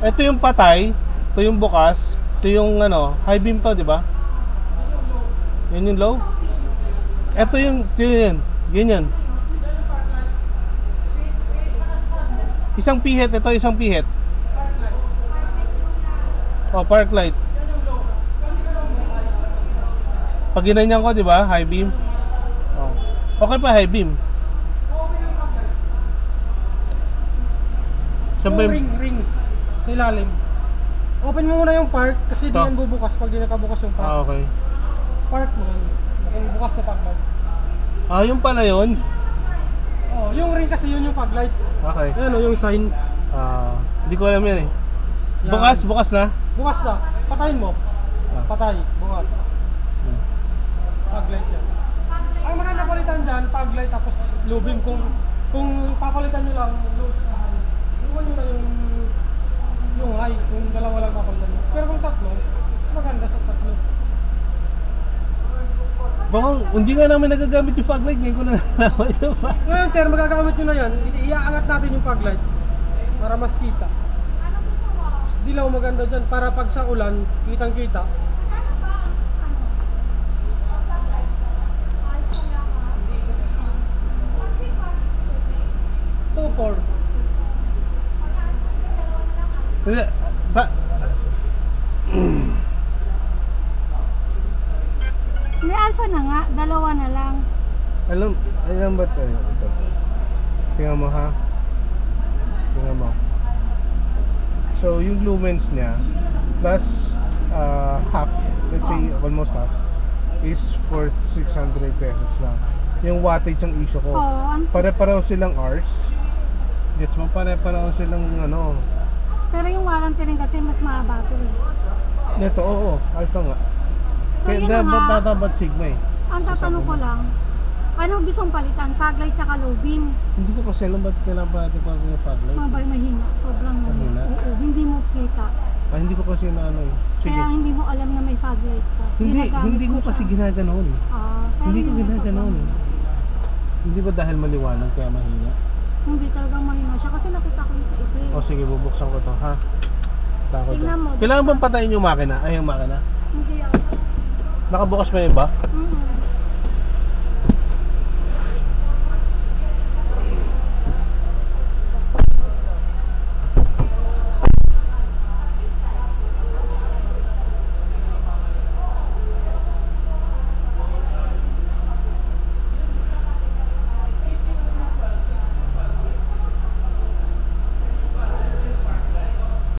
Ito yung patay, ito yung bukas, ito yung ano, high beam to, di ba? Yan yung low. Ito yung, ganyan. Isang pihit, ito isang pihit. Oh, park light. Pag ginanyan ko, di ba? High beam. Oh. Okay pa high beam. Yung ring sa ilalim. Open mo muna yung park kasi di yan bubukas pag di nakabukas yung park. Ah, okay. Park mo. Yung bukas na park light. Ah, yung pala yun. Oh, yung ring kasi yun yung park light. Okay. Ayan o, yung sign. Hindi ko alam yan eh. Yan. Bukas na. Bukas na. Patayin mo. Patay. Bukas. Park light yan. Ang maganda palitan dyan, park light tapos low beam. Kung papalitan nyo lang, iwan nyo na yung high. Kung dalawa lang papalitan nyo. Pero kung tatlo, mas maganda sa tatlo. Baka hindi nga namin nagagamit yung fog light. Ngayon ko na nalaman yung fog. Ngayon sir, magagamit nyo na yan. Iaangat natin yung fog light para mas kita. Dilaw maganda dyan para pag sa ulan, kitang kita. Tupor. Hindi, May alpha na nga, dalawa na lang. alam ba ito? Tingnan mo ha. Tingnan mo. So yung lumens niya plus half, let's say almost half, is for 600 pesos lang. Yung wattage ang issue ko. Pare-pareho silang hours. Gets mo? Pare-pareho silang ano. Pero yung warranty rin kasi mas mahaba to eh. Neto, oo, alpha nga. So Kaya yun dapat nga, tatapat sigma eh. ang tatanong ko lang, anong gustong palitan? Fog light saka low beam? Hindi ko kasi alam ba't kailangan pa natin pag yung fog light. Mahina, sobrang Mahina? Oo, hindi mo kita. Hindi ko kasi na ano eh. Sige. Kaya hindi mo alam na may fog light ka. Hindi ko kasi ginaganon. Hindi ko ginaganon. Hindi ba dahil maliwanag kaya mahina? Hindi talagang mahina siya kasi nakita ko yun sa iba eh. O sige, bubuksan ko to ha. Takot Tingnan mo, Kailangan buksan. bang patayin yung makina? Ay, yung makina. Hindi ako. Nakabukas pa yun ba? Mm-hmm.